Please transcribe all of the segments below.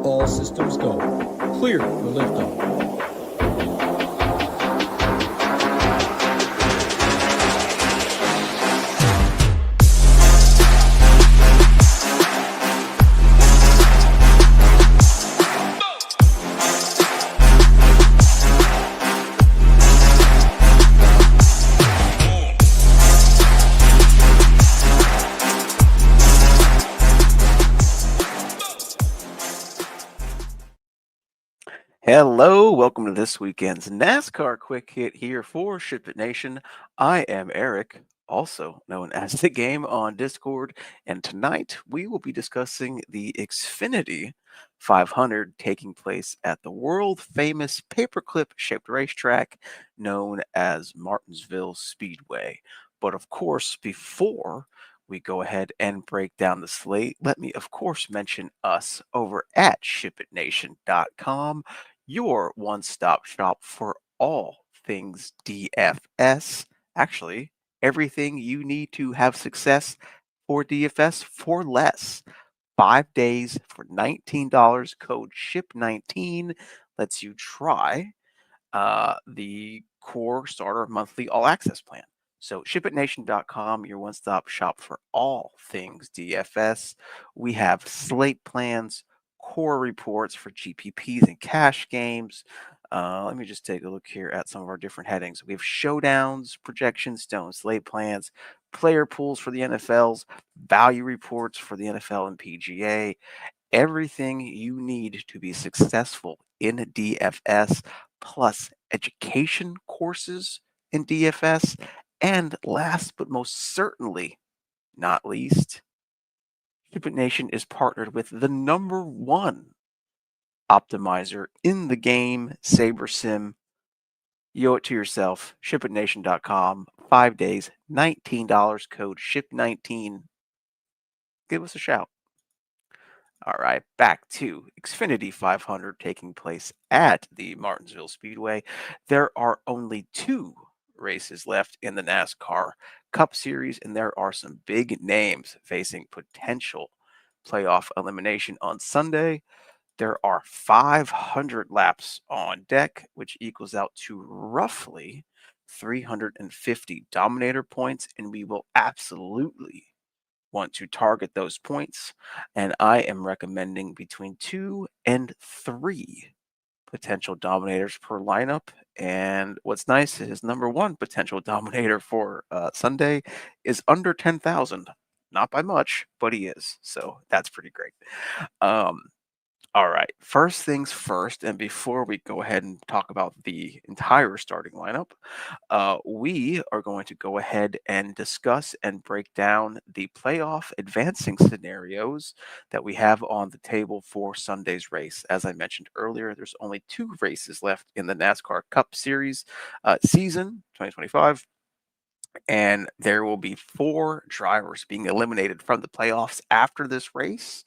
All systems go. Clear for liftoff. Hello, welcome to this weekend's NASCAR Quick Hit here for SHIPIT Nation. I am Eric, also known as TheGame on Discord, and tonight we will be discussing the Xfinity 500 taking place at the world-famous paperclip-shaped racetrack known as Martinsville Speedway. But of course, before we go ahead and break down the slate, let me of course mention us over at ShipItNation.com, your one-stop shop for all things DFS. Actually, everything you need to have success for DFS for less. 5 days for $19. Code SHIP19 lets you try the core starter monthly all access plan. So ShipItNation.com, your one-stop shop for all things DFS. We have slate plans, core reports for GPPs and cash games. Let me just take a look here at some of our different headings. We have showdowns, projection stones, slate plans, player pools for the NFLs, value reports for the NFL and PGA. Everything you need to be successful in DFS, plus education courses in DFS. And last but most certainly not least, ShipIt Nation is partnered with the #1 optimizer in the game, SaberSim. You owe it to yourself. ShipItNation.com. 5 days, $19. Code SHIP19. Give us a shout. All right, back to Xfinity 500 taking place at the Martinsville Speedway. There are only 2 races left in the NASCAR Cup Series, and there are some big names facing potential playoff elimination on Sunday. There are 500 laps on deck, which equals out to roughly 350 Dominator points, and we will absolutely want to target those points, and I am recommending between 2 and 3 potential dominators per lineup. And what's nice is #1 potential dominator for Sunday is under 10,000. Not by much, but he is. So that's pretty great. All right, first things first, and before we go ahead and talk about the entire starting lineup, we are going to go ahead and discuss and break down the playoff advancing scenarios that we have on the table for Sunday's race. As I mentioned earlier, there's only 2 races left in the NASCAR Cup Series season 2025. And there will be 4 drivers being eliminated from the playoffs after this race,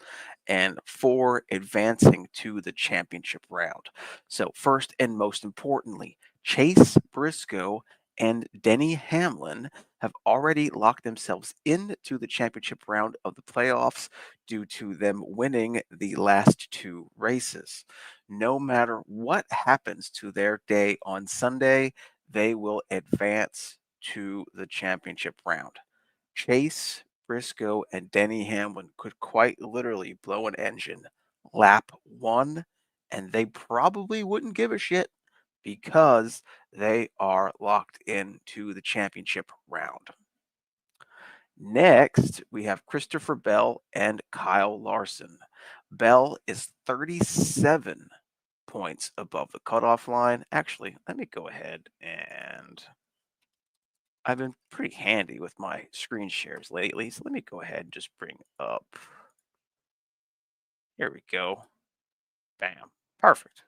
and 4 advancing to the championship round. So first and most importantly, Chase Briscoe and Denny Hamlin have already locked themselves into the championship round of the playoffs due to them winning the last 2 races. No matter what happens to their day on Sunday, they will advance to the championship round. Chase Briscoe and Denny Hamlin could quite literally blow an engine lap 1, and they probably wouldn't give a shit because they are locked into the championship round. Next, we have Christopher Bell and Kyle Larson. Bell is 37 points above the cutoff line. Actually, let me go ahead and I've been pretty handy with my screen shares lately, so let me go ahead and just bring up. Here we go. Bam. Perfect.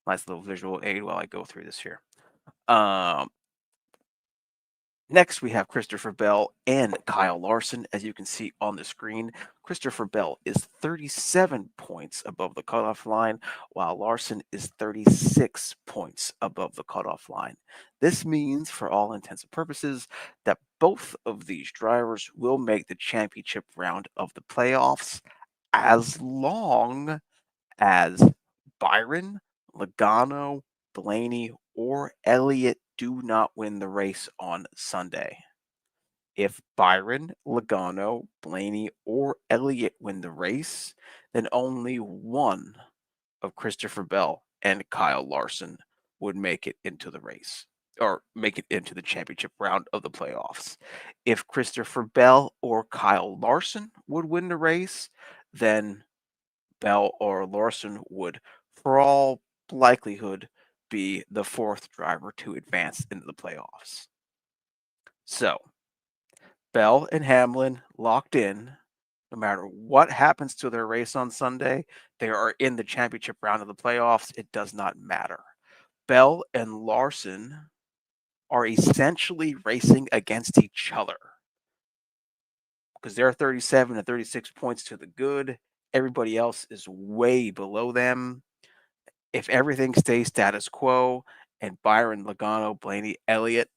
Nice little visual aid while I go through this here. Next, we have Christopher Bell and Kyle Larson. As you can see on the screen, Christopher Bell is 37 points above the cutoff line, while Larson is 36 points above the cutoff line. This means, for all intents and purposes, that both of these drivers will make the championship round of the playoffs as long as Byron, Logano, Blaney, or Elliott do not win the race on Sunday. If Byron, Logano, Blaney, or Elliott win the race, then only one of Christopher Bell and Kyle Larson would make it into the race or make it into the championship round of the playoffs. If Christopher Bell or Kyle Larson would win the race, then Bell or Larson would, for all likelihood, be the fourth driver to advance into the playoffs. So, Bell and Hamlin locked in. No matter what happens to their race on Sunday, they are in the championship round of the playoffs. It does not matter. Bell and Larson are essentially racing against each other because they're 37 and 36 points to the good. Everybody else is way below them. If everything stays status quo and Byron, Logano, Blaney, Elliott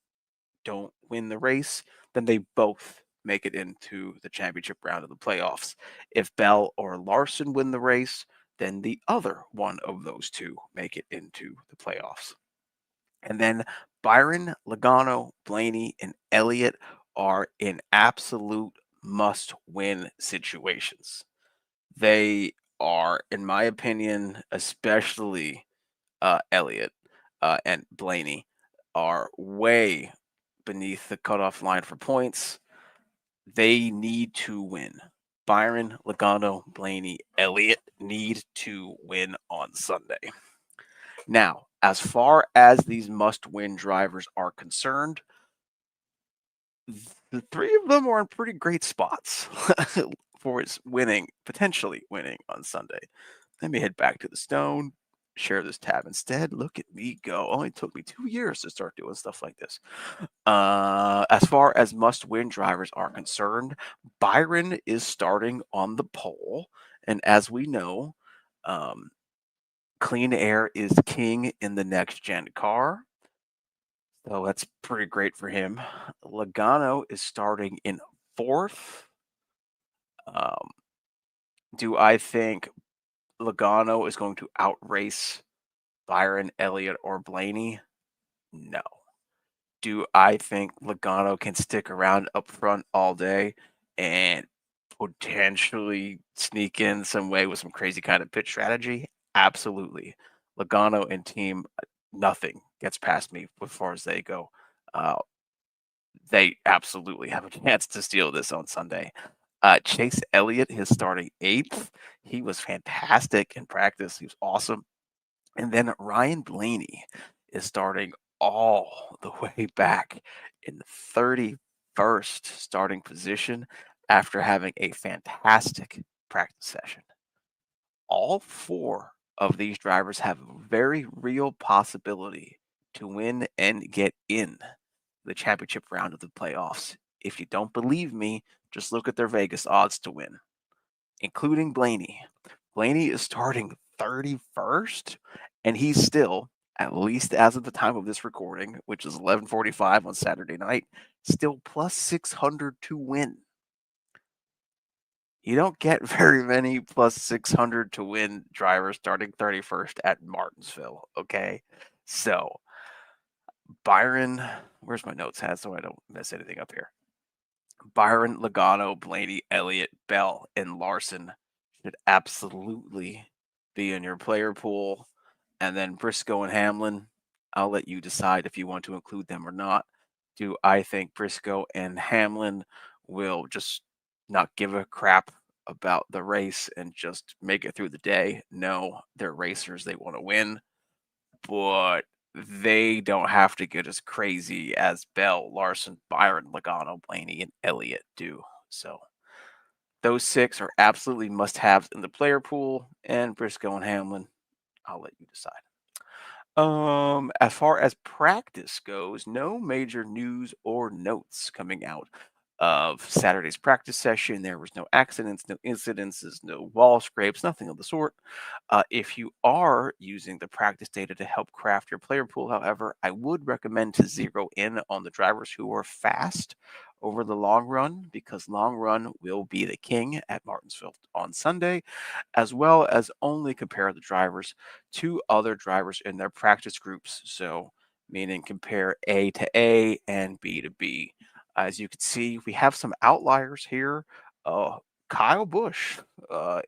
don't win the race, then they both make it into the championship round of the playoffs. If Bell or Larson win the race, then the other one of those two make it into the playoffs. And then Byron, Logano, Blaney, and Elliott are in absolute must-win situations. They are, in my opinion, especially Elliott and Blaney, are way beneath the cutoff line for points. They need to win. Byron, Logano, Blaney, Elliott need to win on Sunday. Now, as far as these must-win drivers are concerned, the three of them are in pretty great spots for potentially winning on Sunday. Let me head back to the stone, share this tab instead. Look at me go. Only took me 2 years to start doing stuff like this. As far as must-win drivers are concerned, Byron is starting on the pole. And as we know, clean air is king in the next-gen car. So that's pretty great for him. Logano is starting in fourth. Do I think Logano is going to outrace Byron, Elliott, or Blaney? No. Do I think Logano can stick around up front all day and potentially sneak in some way with some crazy kind of pit strategy? Absolutely. Logano and team, nothing gets past me as far as they go. They absolutely have a chance to steal this on Sunday. Chase Elliott is starting eighth. He was fantastic in practice. He was awesome. And then Ryan Blaney is starting all the way back in the 31st starting position after having a fantastic practice session. All four of these drivers have a very real possibility to win and get in the championship round of the playoffs. If you don't believe me, just look at their Vegas odds to win, including Blaney. Blaney is starting 31st, and he's still, at least as of the time of this recording, which is 11:45 on Saturday night, still plus 600 to win. You don't get very many plus 600 to win drivers starting 31st at Martinsville, okay? So, Byron, where's my notes at so I don't mess anything up here? Byron, Logano, Blaney, Elliott, Bell, and Larson should absolutely be in your player pool. And then Briscoe and Hamlin, I'll let you decide if you want to include them or not. Do I think Briscoe and Hamlin will just not give a crap about the race and just make it through the day? No, they're racers. They want to win. But they don't have to get as crazy as Bell, Larson, Byron, Logano, Blaney, and Elliott do. So those six are absolutely must-haves in the player pool, and Briscoe and Hamlin, I'll let you decide. As far as practice goes, no major news or notes coming out of Saturday's practice session. There was no accidents, no incidences, no wall scrapes, nothing of the sort. If you are using the practice data to help craft your player pool, however, I would recommend to zero in on the drivers who are fast over the long run, because long run will be the king at Martinsville on Sunday, as well as only compare the drivers to other drivers in their practice groups. So, meaning compare A to A and B to B. As you can see, we have some outliers here. Kyle Busch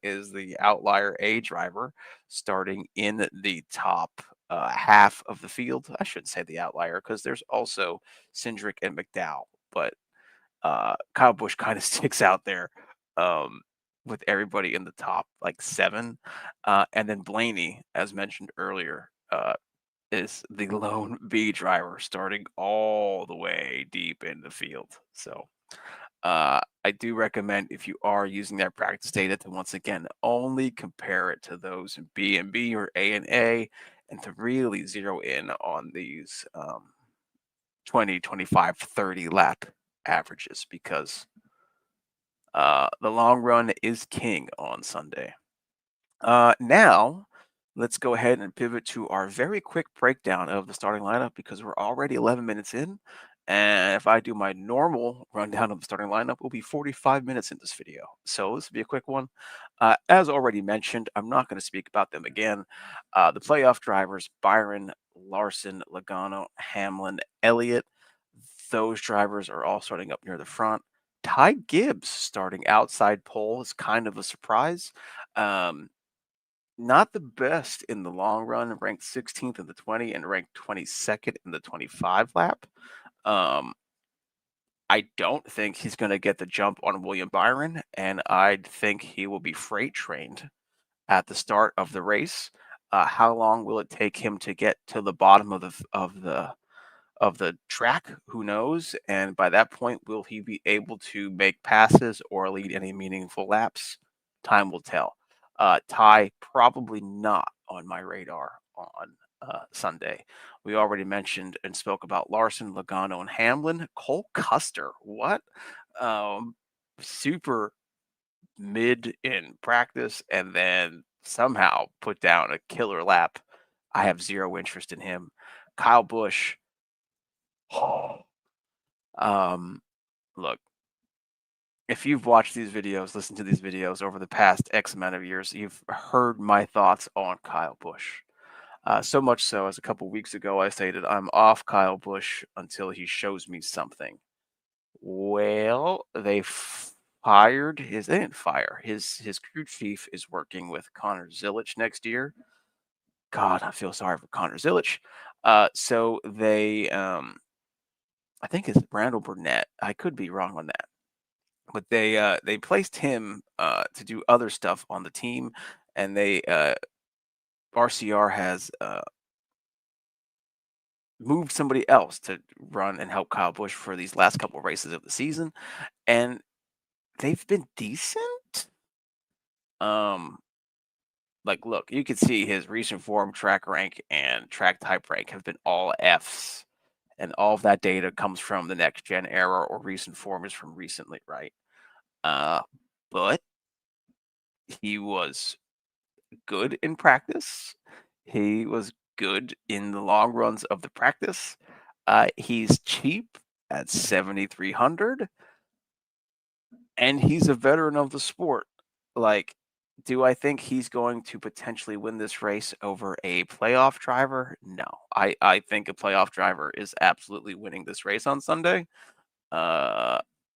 is the outlier A driver, starting in the top half of the field. I shouldn't say the outlier, because there's also Cindric and McDowell, but Kyle Busch kind of sticks out there with everybody in the top like 7. And then Blaney, as mentioned earlier, is the lone B driver, starting all the way deep in the field. So I do recommend, if you are using that practice data, to once again only compare it to those in B and B or A and A, and to really zero in on these 20, 25, 30 lap averages, because the long run is king on Sunday. Now, let's go ahead and pivot to our very quick breakdown of the starting lineup, because we're already 11 minutes in. And if I do my normal rundown of the starting lineup, we'll be 45 minutes in this video. So this will be a quick one. As already mentioned, I'm not going to speak about them again. The playoff drivers: Byron, Larson, Logano, Hamlin, Elliott. Those drivers are all starting up near the front. Ty Gibbs starting outside pole is kind of a surprise. Not the best in the long run, ranked 16th in the 20 and ranked 22nd in the 25 lap. I don't think he's going to get the jump on William Byron, and I think he will be freight trained at the start of the race. How long will it take him to get to the bottom of the track? Who knows? And by that point, will he be able to make passes or lead any meaningful laps? Time will tell. Ty, probably not on my radar on Sunday. We already mentioned and spoke about Larson, Logano, and Hamlin. Cole Custer, what? Super mid in practice, and then somehow put down a killer lap. I have zero interest in him. Kyle Busch. Look, if you've watched these videos, listened to these videos over the past X amount of years, you've heard my thoughts on Kyle Busch. So much so, as a couple weeks ago, I stated I'm off Kyle Busch until he shows me something. Well, they fired his. They didn't fire his crew chief. Is working with Connor Zilisch next year. God, I feel sorry for Connor Zilisch. So they, I think it's Randall Burnett. I could be wrong on that, but they placed him to do other stuff on the team, and they RCR has moved somebody else to run and help Kyle Busch for these last couple of races of the season, and they've been decent. Like, look, you can see his recent form, track rank, and track type rank have been all Fs, and all of that data comes from the next gen era, or recent form is from recently, right? But he was good in practice. He was good in the long runs of the practice. He's cheap at 7,300, and he's a veteran of the sport. Like, do I think he's going to potentially win this race over a playoff driver? No. I think a playoff driver is absolutely winning this race on Sunday.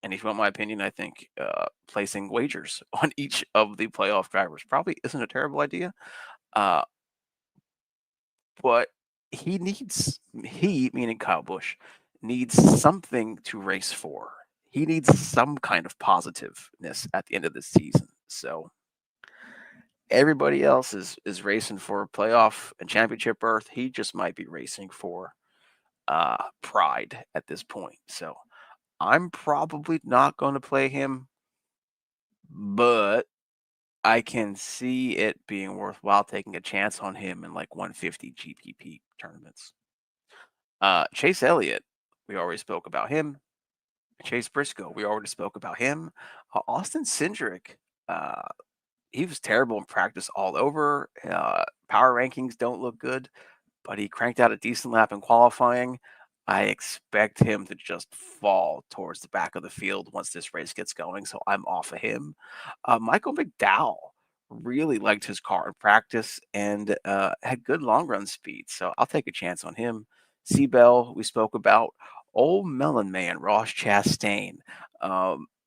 And if you want my opinion, I think placing wagers on each of the playoff drivers probably isn't a terrible idea. But he, meaning Kyle Busch, needs something to race for. He needs some kind of positiveness at the end of the season. So everybody else is racing for playoff and championship berth. He just might be racing for pride at this point. So I'm probably not going to play him, but I can see it being worthwhile taking a chance on him in like 150 GPP tournaments. Chase Elliott, we already spoke about him. Chase Briscoe, we already spoke about him. Austin Cindric, he was terrible in practice all over. Power rankings don't look good, but he cranked out a decent lap in qualifying. I expect him to just fall towards the back of the field once this race gets going, so I'm off of him. Michael McDowell really liked his car in practice and had good long run speed, so I'll take a chance on him. Seabell, we spoke about. Old Melon Man, Ross Chastain.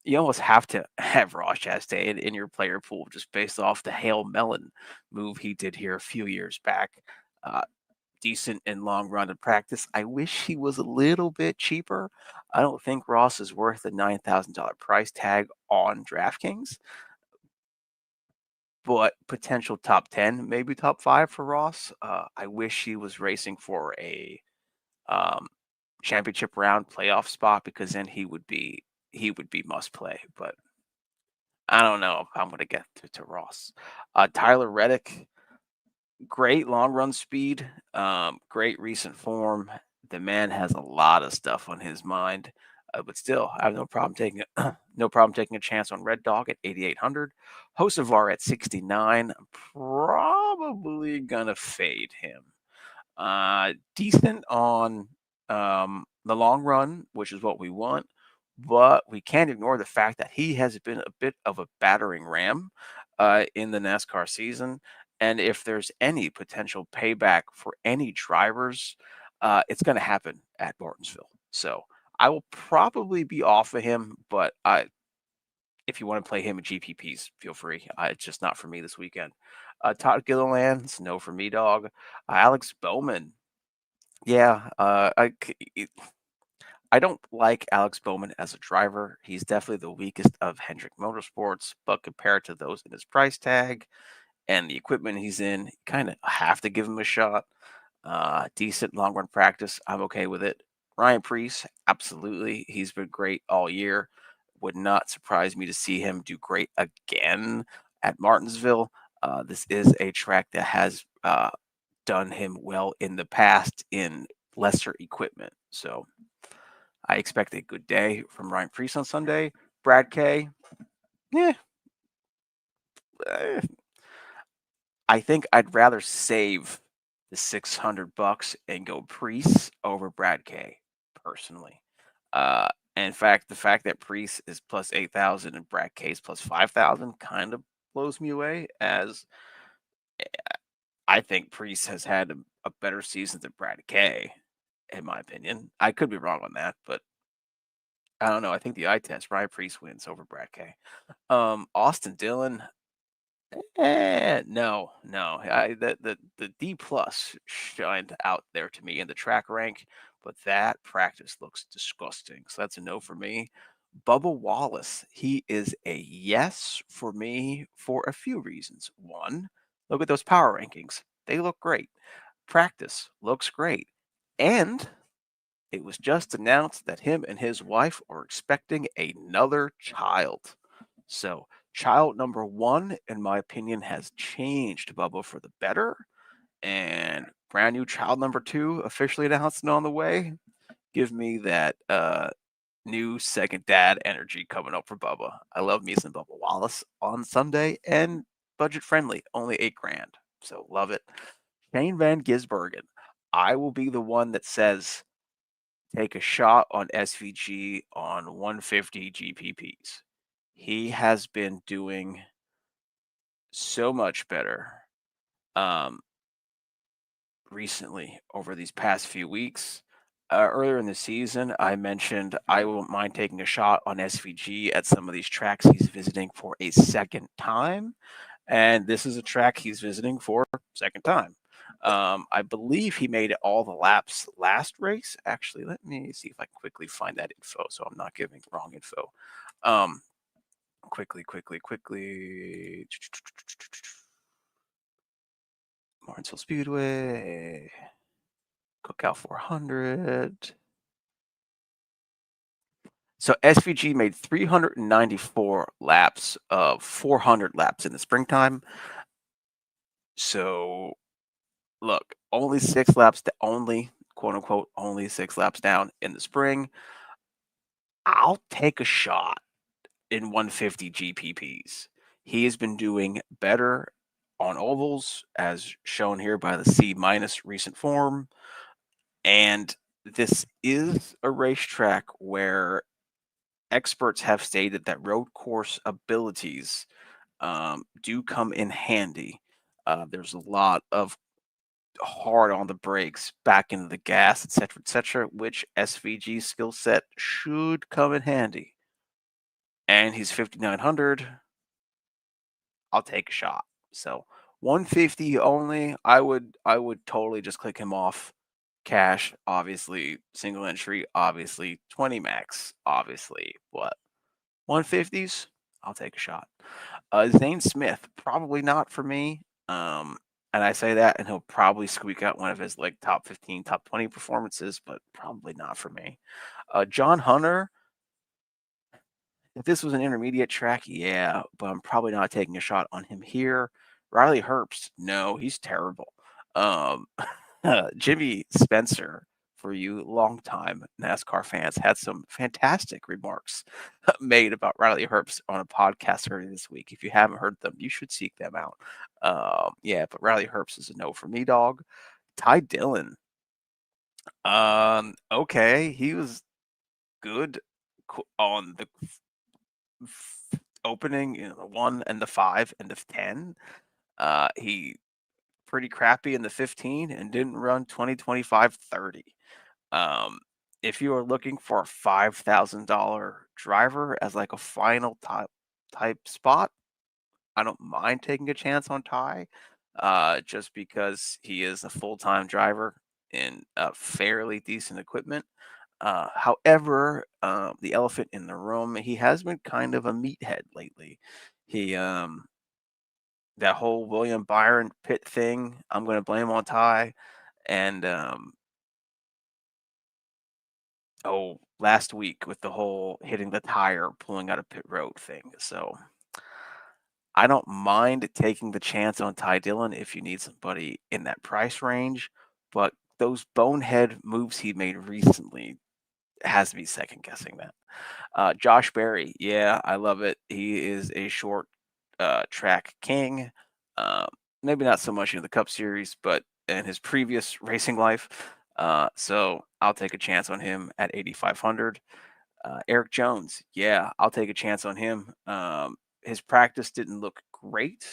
You almost have to have Ross Chastain in your player pool just based off the Hail Melon move he did here a few years back. Uh, Decent in long run in practice. I wish he was a little bit cheaper. I don't think Ross is worth the $9,000 price tag on DraftKings, but potential top 10, maybe top 5 for Ross. I wish he was racing for a um, championship round playoff spot because then he would be must play. But I don't know if I'm going to get to Ross. Tyler Reddick, great long run speed, great recent form. The man has a lot of stuff on his mind, but still, I have no problem taking no problem taking a chance on Red Dog at 8,800. Hocevar at 69. I'm probably gonna fade him. Decent on the long run, which is what we want, but we can't ignore the fact that he has been a bit of a battering ram in the NASCAR season. And if there's any potential payback for any drivers, it's going to happen at Martinsville. So I will probably be off of him, but if you want to play him in GPPs, feel free. It's just not for me this weekend. Todd Gilliland's no for me, dog. Alex Bowman, yeah, I don't like Alex Bowman as a driver. He's definitely the weakest of Hendrick Motorsports, but compared to those in his price tag and the equipment he's in, kind of have to give him a shot. Decent long run practice, I'm okay with it. Ryan Preece, absolutely. He's been great all year. Would not surprise me to see him do great again at Martinsville. This is a track that has done him well in the past in lesser equipment. So I expect a good day from Ryan Preece on Sunday. Brad K, yeah, I think I'd rather save the $600 and go Preece over Brad K personally. Uh, in fact, the fact that Preece is plus 8,000 and Brad K is plus 5,000 kind of blows me away, as I think Preece has had a better season than Brad K, in my opinion. I could be wrong on that, but I don't know. I think the eye test, Ryan Preece wins over Brad K. Austin Dillon, no. The D plus shined out there to me in the track rank, but that practice looks disgusting. So that's a no for me. Bubba Wallace, he is a yes for me for a few reasons. One, look at those power rankings. They look great. Practice looks great. And it was just announced that him and his wife are expecting another child. So, child number one, in my opinion, has changed Bubba for the better. And brand new child number two officially announced and on the way. Give me that new second dad energy coming up for Bubba. I love me some Bubba Wallace on Sunday and budget friendly, only $8,000. So love it. Shane Van Gisbergen. I will be the one that says take a shot on SVG on 150 GPPs. He has been doing so much better um, recently over these past few weeks. Earlier in the season, I mentioned I won't mind taking a shot on SVG at some of these tracks he's visiting for a second time. And this is a track he's visiting for a second time. I believe he made all the laps last race. Actually, let me see if I can quickly find that info so I'm not giving wrong info. Quickly. Martinsville Speedway, Cookout 400. So SVG made 394 laps of 400 laps in the springtime. So look, only 6 laps, only quote unquote, only 6 laps down in the spring. I'll take a shot in 150 GPPs. He has been doing better on ovals, as shown here by the C- recent form. And this is a racetrack where experts have stated that road course abilities do come in handy. There's a lot of hard on the brakes, back into the gas, etc., which SVG skill set should come in handy. And he's 5,900. I'll take a shot. So 150 only. I would totally just click him off. Cash, obviously, single entry, obviously, 20 max, obviously. What? 150s? I'll take a shot. Zane Smith, probably not for me. And I say that, and he'll probably squeak out one of his like top 15, top 20 performances, but probably not for me. John Hunter, if this was an intermediate track, yeah, but I'm probably not taking a shot on him here. Riley Herbst, no, he's terrible. Jimmy Spencer, for you longtime NASCAR fans, had some fantastic remarks made about Riley Herbst on a podcast earlier this week. If you haven't heard them, you should seek them out. Yeah, but Riley Herbst is a no for me, dog. Ty Dillon, okay, he was good on the opening, the 1 and the 5 and the 10. He pretty crappy in the 15 and didn't run 20, 25, 30. If you are looking for a $5,000 driver as like a final type spot, I don't mind taking a chance on Ty, just because he is a full-time driver in fairly decent equipment. However, the elephant in the room, he has been kind of a meathead lately. He that whole William Byron pit thing, I'm going to blame on Ty. And last week with the whole hitting the tire, pulling out a pit road thing. So I don't mind taking the chance on Ty Dillon if you need somebody in that price range, but those bonehead moves he made recently has me second guessing that. Josh Berry, yeah, I love it. He is a short track king. Uh, Maybe not so much in the Cup Series, but in his previous racing life. So I'll take a chance on him at 8,500. Eric Jones, yeah, I'll take a chance on him. His practice didn't look great.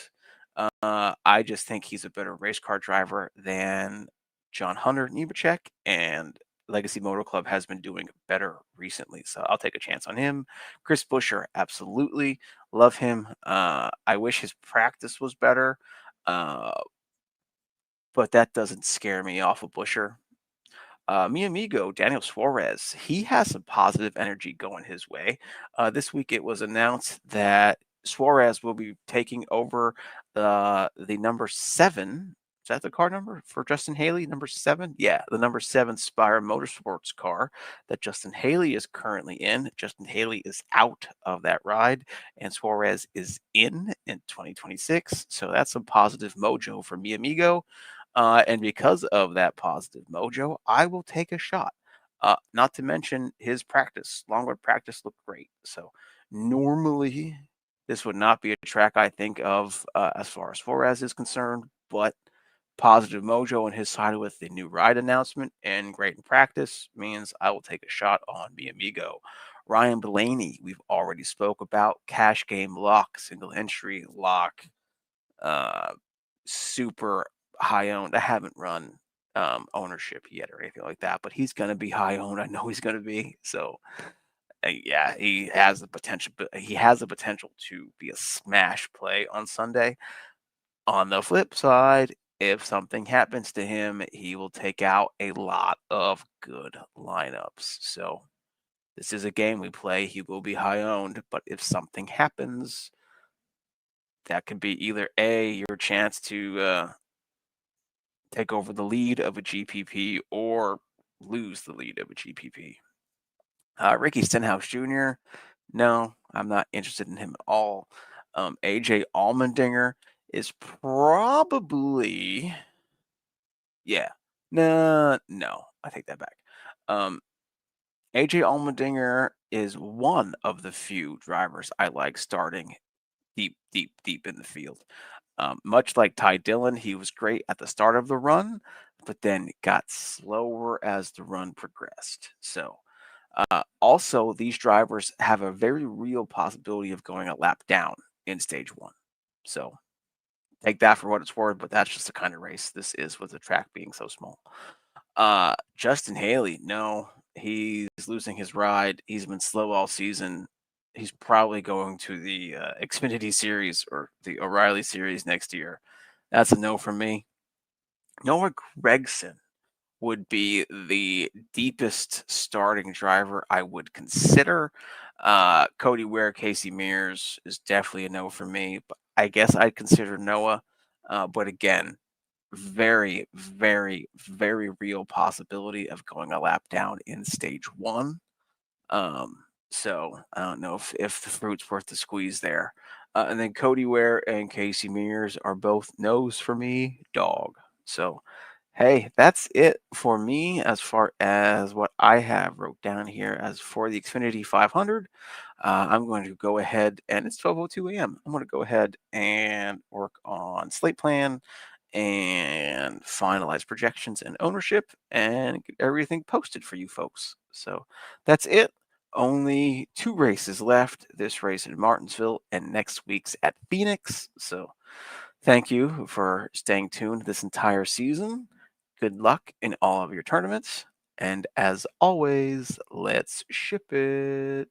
I just think he's a better race car driver than John Hunter Nemechek, and Legacy Motor Club has been doing better recently. So I'll take a chance on him. Chris Buescher, absolutely. Love him. I wish his practice was better, but that doesn't scare me off of Buescher. Mi amigo, Daniel Suarez, he has some positive energy going his way. This week it was announced that Suarez will be taking over the number 7. Is that the car number for Justin Haley? Number 7? Yeah, the number 7 Spire Motorsports car that Justin Haley is currently in. Justin Haley is out of that ride, and Suarez is in 2026. So that's some positive mojo for mi amigo. And because of that positive mojo, I will take a shot. Not to mention his practice. Longwood practice looked great. So normally this would not be a track I think of as far as Flores is concerned, but positive mojo on his side with the new ride announcement and great in practice means I will take a shot on mi amigo. Ryan Blaney, we've already spoke about. Cash game lock, single entry lock, super high owned. I haven't run ownership yet or anything like that, but he's going to be high owned. I know he's going to be. So yeah, he has the potential. He has the potential to be a smash play on Sunday. On the flip side, if something happens to him, he will take out a lot of good lineups. So this is a game we play. He will be high owned, but if something happens, that could be either your chance to take over the lead of a GPP or lose the lead of a GPP. Ricky Stenhouse Jr., no, I'm not interested in him at all. AJ Allmendinger is probably, yeah, no, I take that back. AJ Allmendinger is one of the few drivers I like starting deep in the field. Much like Ty Dillon, he was great at the start of the run, but then got slower as the run progressed. So, also, these drivers have a very real possibility of going a lap down in stage one. So, take that for what it's worth, but that's just the kind of race this is with the track being so small. Justin Haley, no, he's losing his ride. He's been slow all season. He's probably going to the Xfinity Series or the O'Reilly Series next year. That's a no from me. Noah Gragson would be the deepest starting driver I would consider. Cody Ware, Casey Mears is definitely a no for me. But I guess I'd consider Noah. But again, very, very, very real possibility of going a lap down in stage one. So I don't know if the fruit's worth the squeeze there. And then Cody Ware and Casey Mears are both no's for me, dog. So, hey, that's it for me as far as what I have wrote down here. As for the Xfinity 500, I'm going to go ahead and it's 12:02 a.m. I'm going to go ahead and work on slate plan and finalize projections and ownership and get everything posted for you folks. So that's it. Only 2 races left. This race in Martinsville and next week's at Phoenix. So thank you for staying tuned this entire season. Good luck in all of your tournaments. And as always, let's ship it.